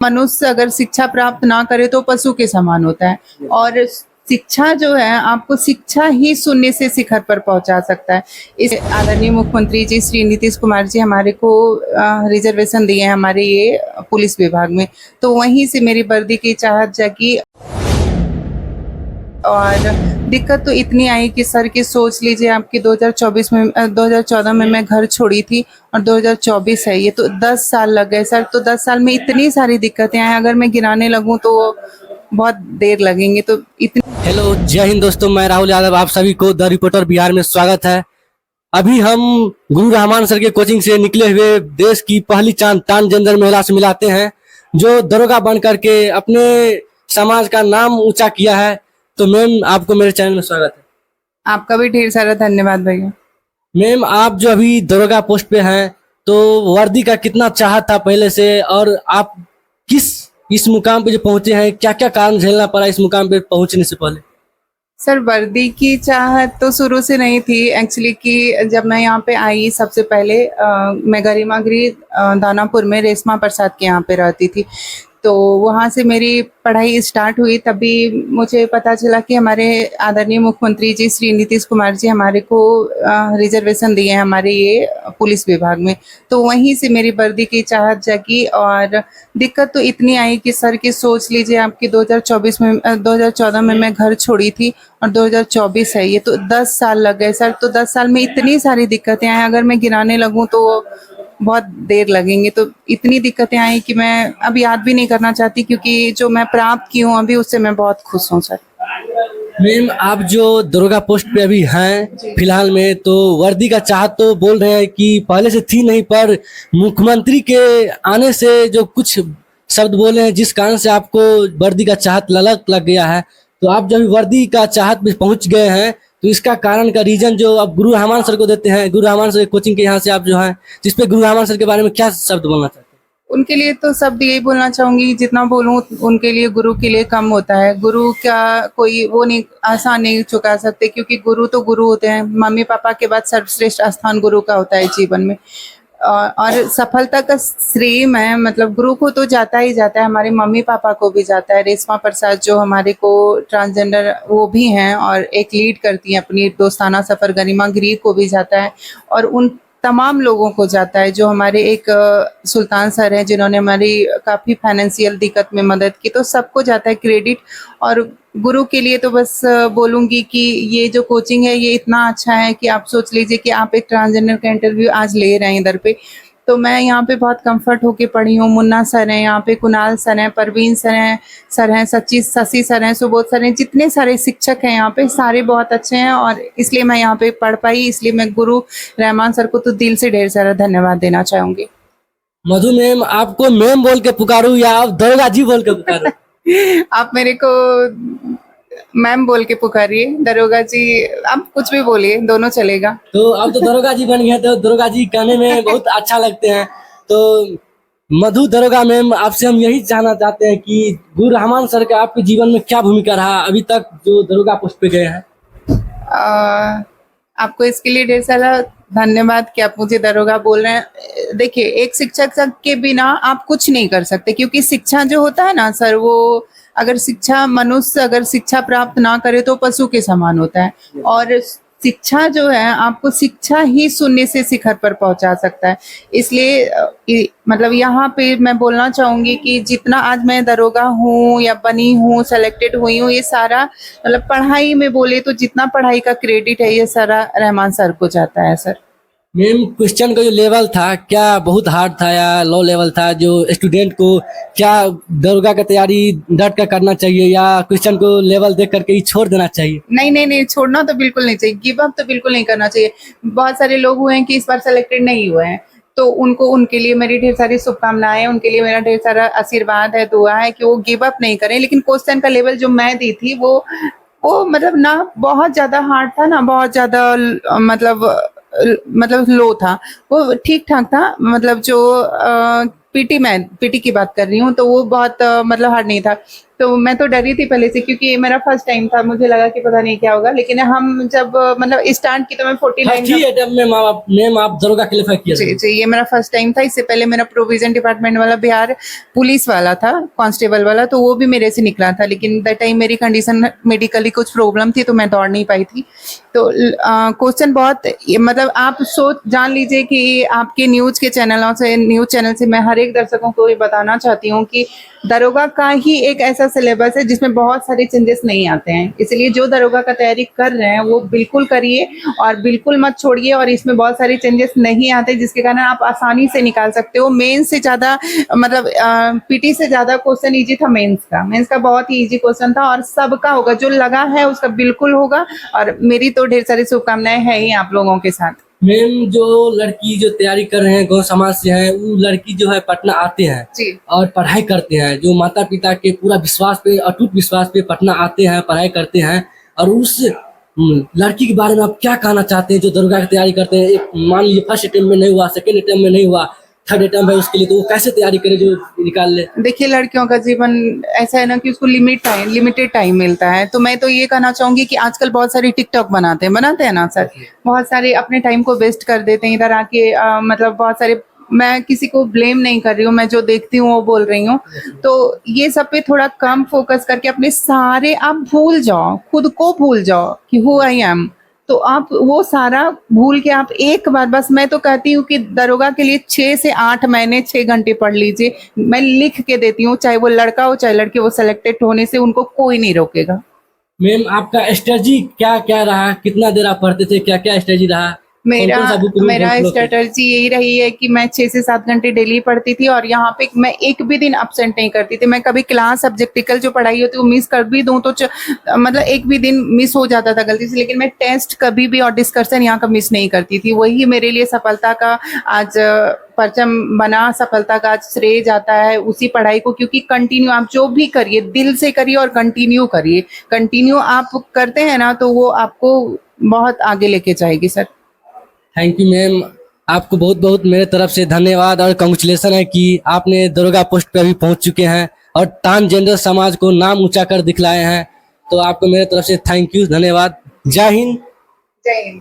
मनुष्य अगर शिक्षा प्राप्त ना करे तो पशु के समान होता है और शिक्षा जो है आपको शिक्षा ही शून्य से शिखर पर पहुंचा सकता है। इस आदरणीय मुख्यमंत्री जी श्री नीतीश कुमार जी हमारे को रिजर्वेशन दिए हैं हमारे ये पुलिस विभाग में, तो वहीं से मेरी वर्दी की चाहत जागी। और दिक्कत तो इतनी आई कि सर की सोच लीजिए आपकी 2014 में मैं घर छोड़ी थी और 2024 है ये, तो 10 साल लग गए सर। तो 10 साल में इतनी सारी दिक्कतें आई, अगर मैं गिनाने लगूं तो बहुत देर लगेंगे। तो इतनी हेलो, जय हिंद दोस्तों, मैं राहुल यादव, आप सभी को द रिपोर्टर बिहार में स्वागत है। अभी हम गुरु रहमान सर के कोचिंग से निकले हुए देश की पहली ट्रांसजेंडर महिला से मिलाते हैं जो दरोगा बन करके अपने समाज का नाम ऊंचा किया है। तो मैम, आपको मेरे चैनल में स्वागत है। आपका भी ढेर सारा धन्यवाद भैया। मैम, आप जो अभी दरोगा पोस्ट पे हैं, तो वर्दी का कितना चाहत था पहले से, और आप इस मुकाम पे जो पहुंचे हैं, क्या क्या कारण झेलना पड़ा इस मुकाम पे पहुंचने से पहले? सर वर्दी की चाहत तो शुरू से नहीं थी एक्चुअली, कि जब मैं यहाँ पे आई सबसे पहले मैं गरिमा गृह दानापुर में रेशमा प्रसाद के यहाँ पे रहती थी, तो वहाँ से मेरी पढ़ाई स्टार्ट हुई। तभी मुझे पता चला कि हमारे आदरणीय मुख्यमंत्री जी श्री नीतीश कुमार जी हमारे को रिजर्वेशन दिए हैं हमारे ये पुलिस विभाग में, तो वहीं से मेरी वर्दी की चाहत जागी। और दिक्कत तो इतनी आई कि सर की सोच लीजिए आपकी 2014 में मैं घर छोड़ी थी और 2024 है ये, तो 10 साल लग गए सर। तो 10 साल में इतनी सारी दिक्कतें आई, अगर मैं गिनाने लगूं तो बहुत देर लगेंगे। तो इतनी दिक्कतें आई कि मैं अब याद भी नहीं करना चाहती, क्योंकि जो मैं प्राप्त की हूँ अभी उससे मैं बहुत खुश हूँ सर। मैम, आप जो दरोगा पोस्ट पे अभी हैं फिलहाल में, तो वर्दी का चाहत तो बोल रहे हैं कि पहले से थी नहीं, पर मुख्यमंत्री के आने से जो कुछ शब्द बोले हैं जिस कारण से आपको वर्दी का चाहत लग गया है, तो आप जब वर्दी का चाहत में पहुंच गए हैं, तो इसका कारण का रीजन जो आप गुरु रहमान सर को देते हैं, गुरु रहमान सर कोचिंग के यहाँ से आप जो हैं, जिसपे गुरु रहमान सर के बारे में क्या शब्द बोलना चाहते हैं? उनके लिए तो शब्द यही बोलना चाहूंगी, जितना बोलूं उनके लिए गुरु के लिए कम होता है। गुरु का कोई वो नहीं आसान नहीं चुका सकते, क्योंकि गुरु तो गुरु होते हैं। मम्मी पापा के बाद सर्वश्रेष्ठ स्थान गुरु का होता है जीवन में। और सफलता का श्रेय है मतलब गुरु को तो जाता ही जाता है, हमारे मम्मी पापा को भी जाता है। रेशमा प्रसाद जो हमारे को ट्रांसजेंडर वो भी हैं और एक लीड करती हैं अपनी दोस्ताना सफर, गरिमा गृह को भी जाता है, और उन तमाम लोगों को जाता है। जो हमारे एक सुल्तान सर हैं जिन्होंने हमारी काफ़ी फाइनेंशियल दिक्कत में मदद की, तो सबको जाता है क्रेडिट। और गुरु के लिए तो बस बोलूँगी कि ये जो कोचिंग है ये इतना अच्छा है कि आप सोच लीजिए कि आप एक ट्रांसजेंडर का इंटरव्यू आज ले रहे हैं इधर पे, तो मैं यहाँ पे बहुत कंफर्ट होके पढ़ी हूँ। मुन्ना सर हैं यहाँ पे, कुणाल सर हैं, परवीन सर हैं, शशि सर हैं, सुबोध सर हैं, जितने सारे शिक्षक हैं यहाँ पे सारे बहुत अच्छे हैं, और इसलिए मैं यहाँ पे पढ़ पाई। इसलिए मैं गुरु रहमान सर को तो दिल से ढेर सारा धन्यवाद देना चाहूँगी। मधु मैम, आपको मैम बोल के पुकारूं या आप दरोगा जी बोल के पुकारूं? आप मेरे को मैम बोल के पुकारिए, दरोगा जी आप कुछ भी बोलिए, दोनों चलेगा। तो आप तो दरोगा जी बन गए, तो दरोगा जी कहने में बहुत अच्छा लगते हैं। तो मधु दरोगा मैम, आपसे हम यही जानना चाहते हैं कि गुरु रहमान सर का आपके जीवन में क्या भूमिका रहा अभी तक जो दरोगा पोस्ट पे गए हैं? आपको इसके लिए ढेर सारा धन्यवाद कि आप मुझे दरोगा बोल रहे हैं। देखिए, एक शिक्षक के बिना आप कुछ नहीं कर सकते, क्योंकि शिक्षा जो होता है ना सर, वो मनुष्य अगर शिक्षा प्राप्त ना करे तो पशु के समान होता है, और शिक्षा जो है आपको शिक्षा ही शून्य से शिखर पर पहुंचा सकता है। इसलिए मतलब यहाँ पे मैं बोलना चाहूंगी कि जितना आज मैं दरोगा हूँ या बनी हूँ, सेलेक्टेड हुई हूँ, ये सारा मतलब पढ़ाई में बोले तो जितना पढ़ाई का क्रेडिट है ये सारा रहमान सर को जाता है सर। मैम, क्वेश्चन का जो लेवल था क्या बहुत हार्ड था या लो लेवल था? जो स्टूडेंट को क्या दरोगा का तैयारी डट कर करना चाहिए या क्वेश्चन को लेवल देख करके ही छोड़ देना चाहिए? नहीं, छोड़ना तो बिल्कुल नहीं चाहिए, गिव अप तो बिल्कुल नहीं करना चाहिए। बहुत सारे लोग हुए हैं कि इस बार सेलेक्टेड नहीं हुए हैं, तो उनके लिए मेरी ढेर सारी शुभकामनाएं, उनके लिए मेरा ढेर सारा आशीर्वाद है, दुआ है कि वो गिव अप नहीं करें। लेकिन क्वेश्चन का लेवल जो मैं दी थी वो मतलब ना बहुत ज्यादा हार्ड था, ना बहुत ज्यादा मतलब लो था, वो ठीक ठाक था। मतलब जो पीटी की बात कर रही हूँ, तो वो बहुत मतलब हार्ड नहीं था। तो मैं तो डरी थी पहले से, क्योंकि ये मेरा फर्स्ट टाइम था, मुझे लगा कि पता नहीं क्या होगा। लेकिन हम जब मतलब स्टार्ट की तो मैं 49 फर्स्ट ही अटेम्प्ट में मैम आप दरोगा क्वालिफाई किया जी जी, ये मेरा फर्स्ट टाइम था। इससे पहले मेरा प्रोविजन डिपार्टमेंट वाला बिहार पुलिस वाला था, कांस्टेबल वाला, तो वो भी मेरे से निकला था। लेकिन दैट टाइम मेरी कंडीशन मेडिकली कुछ प्रॉब्लम थी, तो मैं दौड़ नहीं पाई थी। तो क्वेश्चन बहुत मतलब आप सोच जान लीजिए कि आपके न्यूज़ चैनल से मैं हर एक दर्शकों को ये बताना चाहती हूँ कि दरोगा का ही एक ऐसा सिलेबस है जिसमें बहुत सारे चेंजेस नहीं आते हैं। इसलिए जो दरोगा का तैयारी कर रहे हैं वो बिल्कुल करिए और बिल्कुल मत छोड़िए। और इसमें बहुत सारे चेंजेस नहीं आते, जिसके कारण आप आसानी से निकाल सकते हो। मेंस से ज़्यादा मतलब पीटी से ज़्यादा क्वेश्चन इजी था मेंस का बहुत ही इजी क्वेश्चन था, और सबका होगा, जो लगा है उसका बिल्कुल होगा। और मेरी तो ढेर सारी शुभकामनाएं हैं ही आप लोगों के साथ। मैम जो लड़की जो तैयारी कर रहे हैं गौ समाज से हैं, वो लड़की जो है पटना आते हैं जी और पढ़ाई करते हैं, जो माता पिता के पूरा विश्वास पे, अटूट विश्वास पे पटना आते हैं, पढ़ाई करते हैं। और उस लड़की के बारे में आप क्या कहना चाहते हैं जो दरोगा की तैयारी करते हैं? एक मान लीजिए फर्स्ट अटेम्प्ट में नहीं हुआ, सेकंड अटेम्प्ट में नहीं हुआ, थर्ड अटेम्प्ट है उसके लिए, तो वो कैसे तैयारी करे जो निकाल ले? देखिए, लड़कियों का जीवन ऐसा है ना कि उसको लिमिटेड टाइम मिलता है। तो मैं तो ये कहना चाहूंगी कि आजकल बहुत सारे टिकटॉक बनाते हैं ना सर, बहुत सारे अपने टाइम को वेस्ट कर देते हैं इधर आके। मतलब बहुत सारे, मैं किसी को ब्लेम नहीं कर रही हूँ, मैं जो देखती हूँ वो बोल रही हूँ। तो ये सब पे थोड़ा कम फोकस करके अपने सारे आप भूल जाओ, खुद को भूल जाओ कि हु आई एम। तो आप वो सारा भूल के आप एक बार, बस मैं तो कहती हूँ कि दरोगा के लिए 6 से 8 महीने 6 घंटे पढ़ लीजिए। मैं लिख के देती हूँ, चाहे वो लड़का हो चाहे लड़की, वो सिलेक्टेड होने से उनको कोई नहीं रोकेगा। मैम आपका स्ट्रेटजी क्या क्या रहा? कितना देर आप पढ़ते थे? क्या क्या स्ट्रेटजी रहा? मेरा कौन-कौन सा बुक रूल मेरा follow किए? स्ट्रेटजी यही रही है कि मैं 6 से 7 घंटे डेली पढ़ती थी, और यहाँ पे मैं एक भी दिन अब्सेंट नहीं करती थी। मैं कभी क्लास सब्जेक्टिकल जो पढ़ाई होती है वो मिस कर भी दूँ तो मतलब एक भी दिन मिस हो जाता था गलती से। लेकिन मैं टेस्ट कभी भी और डिस्कशन यहाँ का मिस नहीं करती थी। वही मेरे लिए सफलता का आज परचम बना, सफलता का आज श्रेय जाता है उसी पढ़ाई को। क्योंकि कंटिन्यू आप जो भी करिए, दिल से करिए और कंटिन्यू करिए। कंटिन्यू आप करते हैं ना, तो वो आपको बहुत आगे लेके जाएगी सर। थैंक यू मैम, आपको बहुत बहुत मेरे तरफ से धन्यवाद और कंग्रेचुलेसन है कि आपने दरोगा पोस्ट पे अभी पहुंच चुके हैं और ट्रांसजेंडर समाज को नाम ऊंचा कर दिखलाए हैं। तो आपको मेरे तरफ से थैंक यू, धन्यवाद। जय हिंद। जय हिंद।